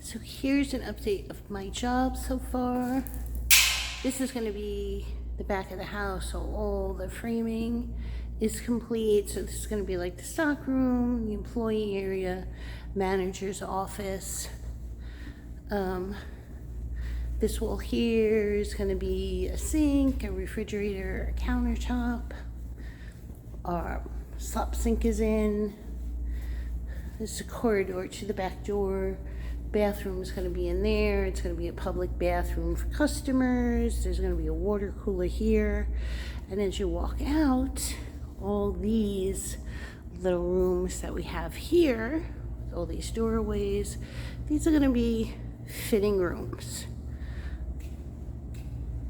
So here's an update of my job so far. This is going to be the back of the house, so all the framing is complete. So this is going to be like the stock room, the employee area, manager's office. This wall here is going to be a sink, a refrigerator, a countertop. Our slop sink is in. This is a corridor to the back door. Bathroom is going to be in there. It's going to be a public bathroom for customers. There's going to be a water cooler here. And as you walk out, all these little rooms that we have here, all these doorways, these are going to be fitting rooms.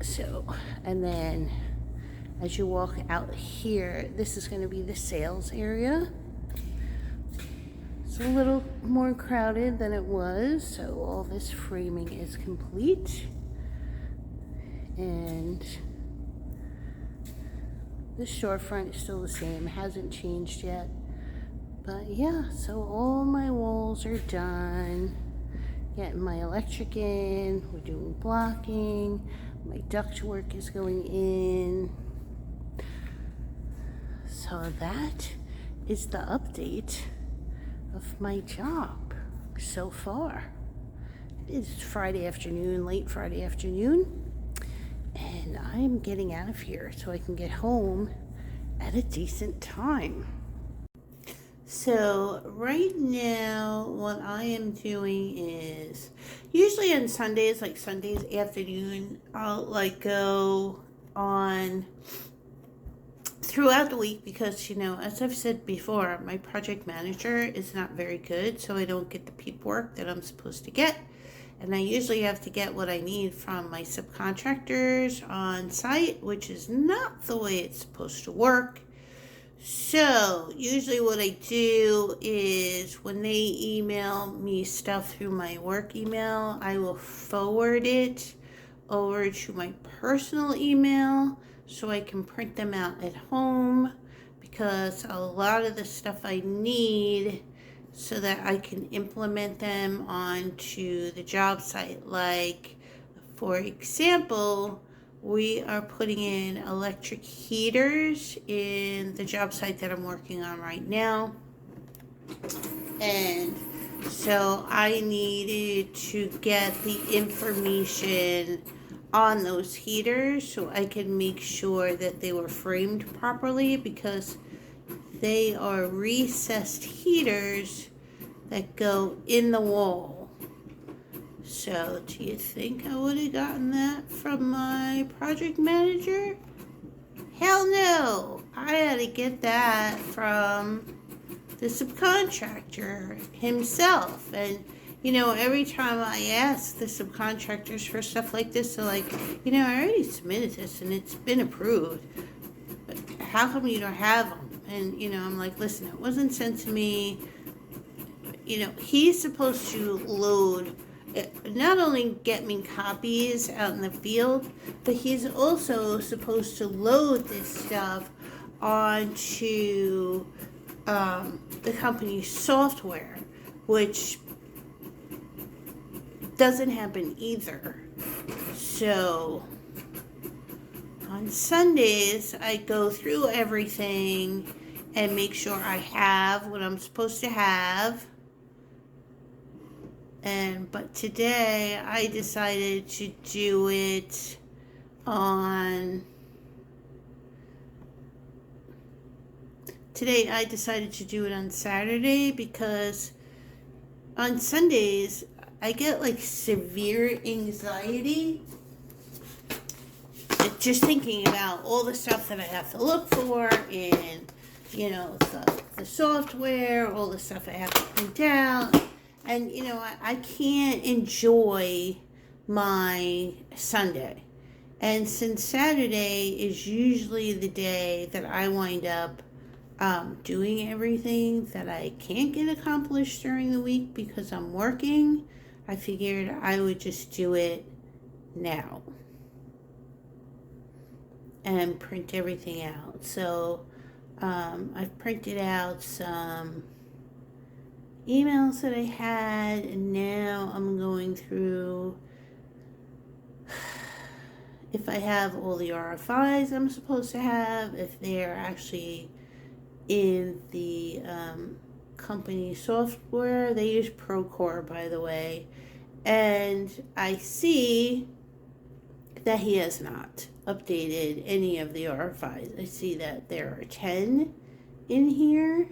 So, and then as you walk out here, this is going to be the sales area. It's a little more crowded than it was, so all this framing is complete. And the storefront is still the same, hasn't changed yet. But yeah, so all my walls are done. Getting my electric in, we're doing blocking, my duct work is going in. So that is the update of my job so far. It's Friday afternoon, late Friday afternoon, and I'm getting out of here so I can get home at a decent time. So right now what I am doing is usually on Sundays, like Sundays afternoon, I'll go on throughout the week because, as I've said before, my project manager is not very good, so I don't get the paperwork that I'm supposed to get. And I usually have to get what I need from my subcontractors on site, which is not the way it's supposed to work. So usually what I do is when they email me stuff through my work email, I will forward it over to my personal email so I can print them out at home, because a lot of the stuff I need so that I can implement them onto the job site. Like, for example, we are putting in electric heaters in the job site that I'm working on right now. And so I needed to get the information on those heaters so I can make sure that they were framed properly, because they are recessed heaters that go in the wall. So do you think I would have gotten that from my project manager? Hell no! I had to get that from the subcontractor himself. And every time I ask the subcontractors for stuff like this, they're like, I already submitted this and it's been approved, but how come you don't have them? And I'm like, listen, it wasn't sent to me. He's supposed to load, not only get me copies out in the field, but he's also supposed to load this stuff onto the company's software, which doesn't happen either. So on Sundays, I go through everything and make sure I have what I'm supposed to have. But today I decided to do it on Saturday, because on Sundays I get severe anxiety just thinking about all the stuff that I have to look for in the software, all the stuff I have to print out. And, I can't enjoy my Sunday. And since Saturday is usually the day that I wind up doing everything that I can't get accomplished during the week because I'm working, I figured I would just do it now and print everything out. So I've printed out some emails that I had, and now I'm going through if I have all the RFIs I'm supposed to have, if they're actually in the company software. They use Procore, by the way. And I see that he has not updated any of the RFIs. I see that there are 10 in here.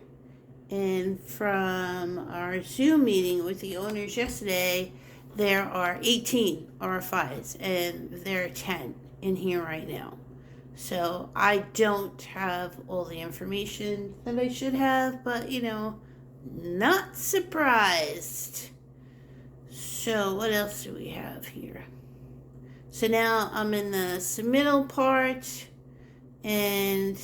And from our Zoom meeting with the owners yesterday, there are 18 RFIs, and there are 10 in here right now. So I don't have all the information that I should have, but not surprised. So what else do we have here? So now I'm in the submittal part, and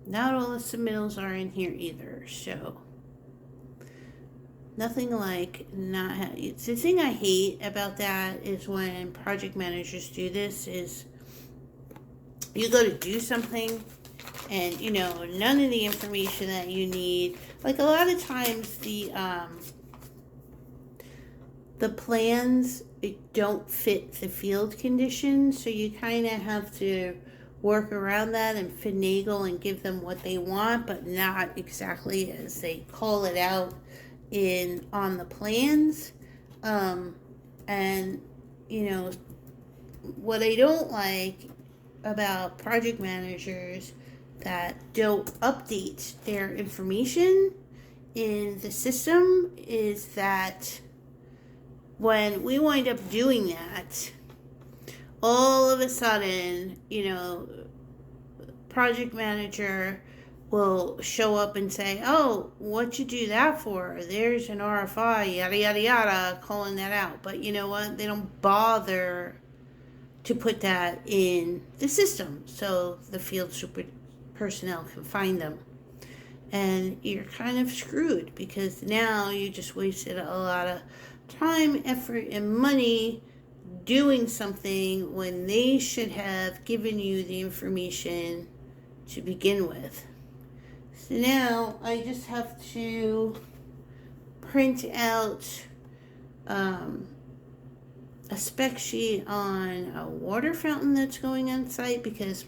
not all the submittals are in here either. So nothing like not. The thing I hate about that is when project managers do this is you go to do something and none of the information that you need. Like a lot of times the plans don't fit the field conditions, so you kind of have to work around that and finagle and give them what they want, but not exactly as they call it out on the plans. And what I don't like about project managers that don't update their information in the system is that when we wind up doing that, all of a sudden, project manager will show up and say, oh, what'd you do that for? There's an RFI, yada, yada, yada, calling that out. But you know what? They don't bother to put that in the system so the field super personnel can find them. And you're kind of screwed because now you just wasted a lot of time, effort, and money doing something when they should have given you the information to begin with. So now I just have to print out a spec sheet on a water fountain that's going on site because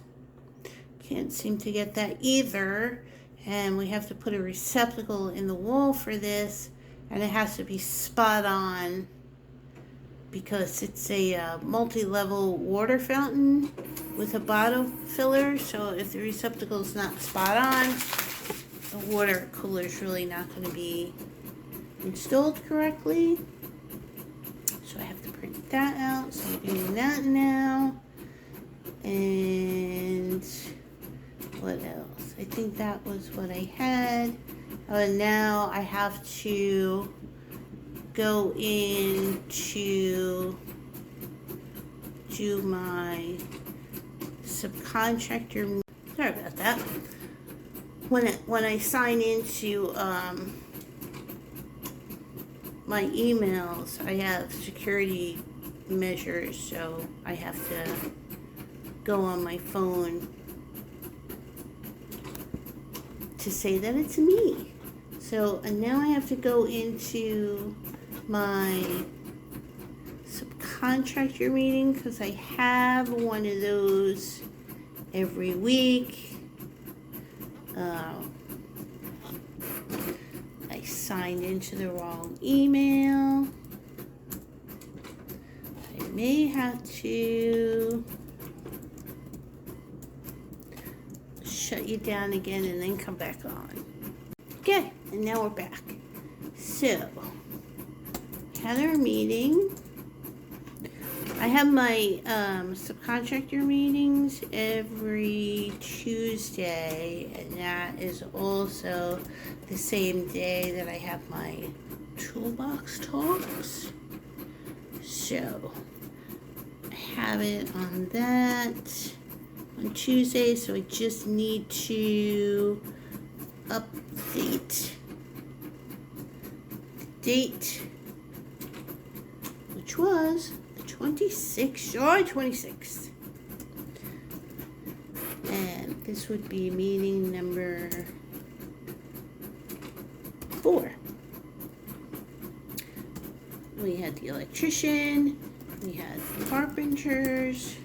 can't seem to get that either. And we have to put a receptacle in the wall for this, and it has to be spot on because it's a multi-level water fountain with a bottle filler. So if the receptacle is not spot on, the water cooler is really not going to be installed correctly. So I have to print that out. So I'm doing that now. And what else? I think that was what I had. And now I have to go into do my subcontractor. Sorry about that. When I sign into my emails, I have security measures, so I have to go on my phone to say that it's me. So, and now I have to go into my subcontractor meeting because I have one of those every week. I signed into the wrong email. I may have to shut you down again and then come back on. Okay, and now we're back. So, had our meeting. I have my subcontractor meetings every Tuesday, and that is also the same day that I have my toolbox talks. So, I have it on that on Tuesday, so I just need to update the date, which was the 26th, July 26th. And this would be meeting number 4. We had the electrician, we had the carpenters.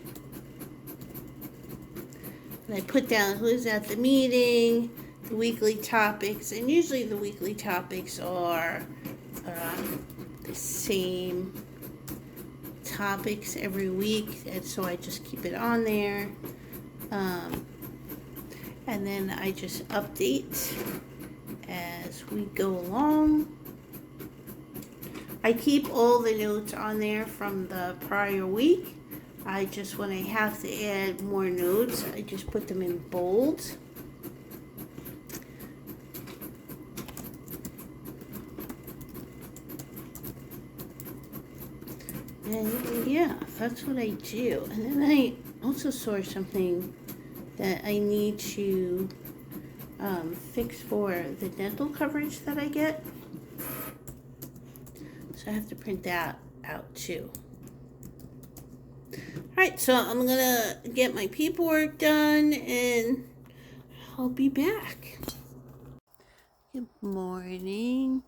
And I put down who's at the meeting, the weekly topics, and usually the weekly topics are the same topics every week, and so I just keep it on there. And then I just update as we go along. I keep all the notes on there from the prior week. I just, when I have to add more notes, I just put them in bold. And yeah, that's what I do. And then I also saw something that I need to fix for the dental coverage that I get. So I have to print that out too. Alright, so I'm gonna get my paperwork done and I'll be back. Good morning.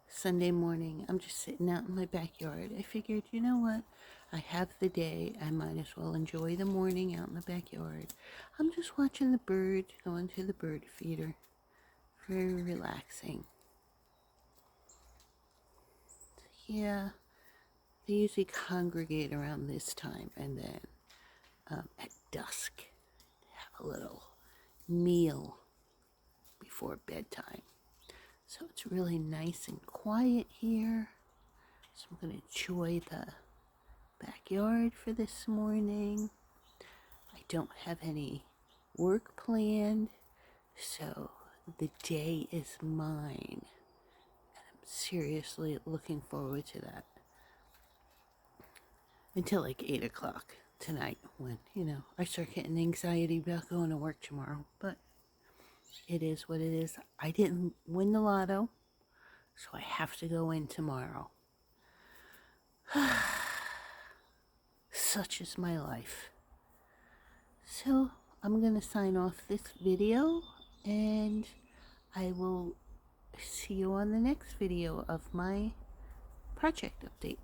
Sunday morning. I'm just sitting out in my backyard. I figured, you know what? I have the day. I might as well enjoy the morning out in the backyard. I'm just watching the birds, going to the bird feeder. Very relaxing. Yeah, they usually congregate around this time, and then at dusk have a little meal before bedtime. So it's really nice and quiet here. So I'm going to enjoy the backyard for this morning. I don't have any work planned, so the day is mine. And I'm seriously looking forward to that. Until like 8 o'clock tonight when, I start getting anxiety about going to work tomorrow. But it is what it is. I didn't win the lotto, so I have to go in tomorrow. Such is my life. So I'm going to sign off this video, and I will see you on the next video of my project update.